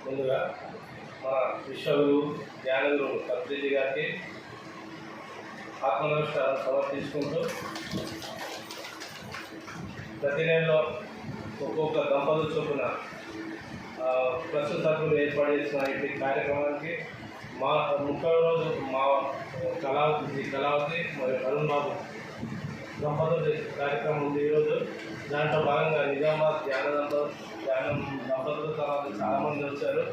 ముందుగా మన విశ్వగురు జ్ఞానగురు పత్రిజీ గారికి ఆత్మనమస్కారం సమర్పించుకుంటూ ప్రతి నెలలో ఒక్కొక్క దంపతుల చొప్పున ప్రస్తుత సభ్యులు ఏర్పాటు చేసిన ఈ కార్యక్రమానికి మా 30వ రోజు మా కళావతి మరియు అరుణ్ బాబు దంపతుల కార్యక్రమం ఉంది ఈరోజు. దాంట్లో భాగంగా నిజామాబాద్ ధ్యానం దంపతుల తర్వాత చాలామంది వచ్చారు.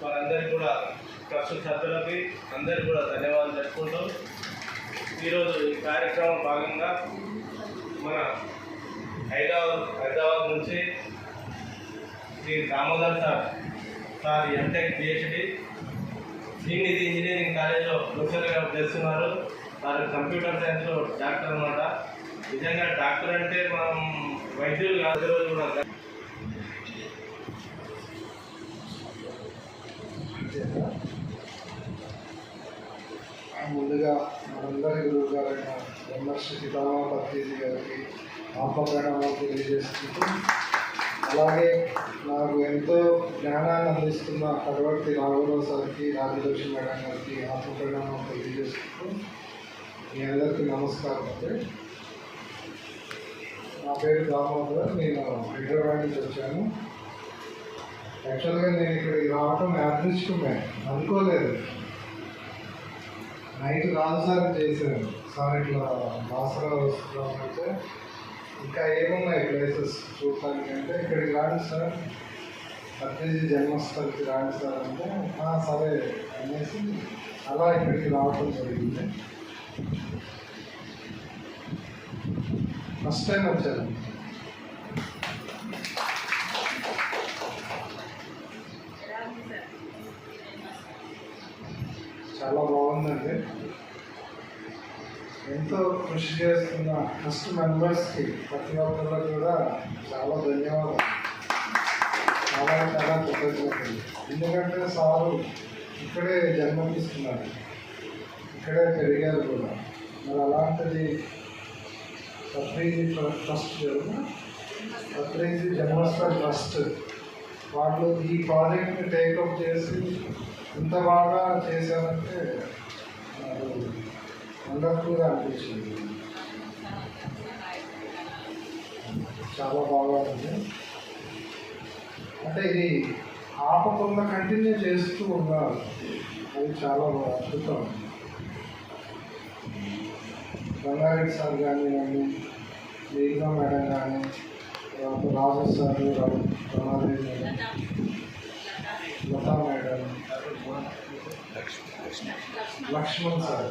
వారందరికీ కూడా ప్రస్తుత సభ్యులకి అందరికీ కూడా ధన్యవాదాలు చెప్పుకుంటూ ఈరోజు ఈ కార్యక్రమం భాగంగా మన హైదరాబాద్ నుంచి Shri Damodar sir MTech PhD Sreenidhi engineering కాలేజ్లో ప్రొఫెసర్గా చేస్తున్నారు. వారు కంప్యూటర్ సైన్స్లో డాక్టర్ అన్నమాట. నిజంగా డాక్టర్ అంటే మనం వైద్యులు కాదు. రోజు కూడా ముందుగా మనందరి గురువు గారైన బ్రహ్మర్షి సీతారామ పత్రిజీ గారికి ఆత్మప్రణామాలు తెలియజేసుకుంటూ, అలాగే నాకు ఎంతో జ్ఞానాన్ని అందిస్తున్న కడవర్తి రాఘవరావు సార్కి, రాజలక్ష్మి మేడం గారికి ఆత్మప్రణామాలు తెలియజేసుకుంటూ మీ అందరికీ నమస్కారం. అంటే నా పేరు దామోదర్, నేను హైదరాబాద్ నుంచి వచ్చాను. యాక్చువల్గా నేను ఇక్కడికి రావటం యాదృచ్ఛికమే, అనుకోలేదు. నైట్ రాజు సార్ చేశాను, సార్ ఇట్లా బాసరా వస్తున్నామంటే ఇంకా ఏమున్నాయి ప్లేసెస్ చూడటానికి అంటే ఇక్కడికి రాండి సార్, పత్రిజీ జన్మస్థలికి రాండి సార్ అంటే సరే అనేసి అలా ఇక్కడికి రావటం జరిగింది. ఫస్ట్ టైం వచ్చాను. చాలా బాగుందండి. ఎంతో కృషి చేస్తున్న ఫస్ట్ మెంబర్స్కి ప్రతి ఒక్కరికి కూడా చాలా ధన్యవాదాలు, చాలా కృతజ్ఞతలు. ఎందుకంటే సారు ఇక్కడే జన్మనిస్తున్నారు, ఇక్కడే పెరిగారు కూడా. మరి అలాంటిది పత్రిజీ ట్రస్ట్ పత్రిజీ జన్మస్థల ట్రస్ట్ వాళ్ళు ఈ ప్రాజెక్ట్ని టేకప్ చేసి ఇంత బాగా చేశారంటే నాకు వండర్ఫుల్గా అనిపించింది. చాలా బాగా ఉంది. అంటే ఇది ఆపకుండా కంటిన్యూ చేస్తూ ఉన్నారు, అది చాలా అద్భుతం. రంగారెడ్డి సార్ కానివ్వండి, మేఘనా మేడం కానీ, Raju sir, Ramadevi madam, Latha madam, Lakshman sir,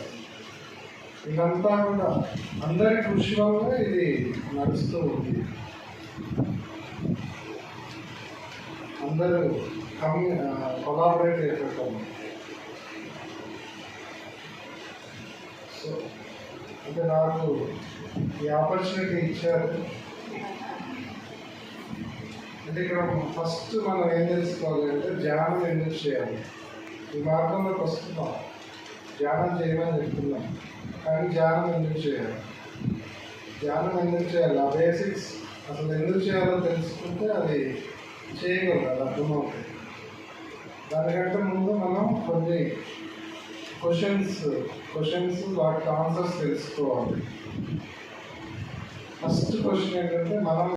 ఇదంతా కూడా అందరి కృషి వల్ల ఇది నడుస్తూ ఉంది. అందరూ కొలాబరేట్ అయిపోతాము. సో అంటే నాకు ఈ ఆపర్చునిటీ ఇచ్చారు. అంటే ఇక్కడ ఫస్ట్ మనం ఏం తెలుసుకోవాలి అంటే ధ్యానం ఎందుకు చేయాలి. ఈ మార్గంలోకి వస్తున్నాం, ధ్యానం చేయమని చెప్తున్నాం, కానీ ధ్యానం ఎందుకు చేయాలి, ఆ బేసిక్స్ అసలు ఎందుకు చేయాలో తెలుసుకుంటే అది చేయగలరు, అది అర్థమవుతుంది. దానికంటే ముందు మనం కొన్ని క్వశ్చన్స్ వాటికి ఆన్సర్స్ తెలుసుకోవాలి. ఫస్ట్ క్వశ్చన్ ఏంటంటే మనం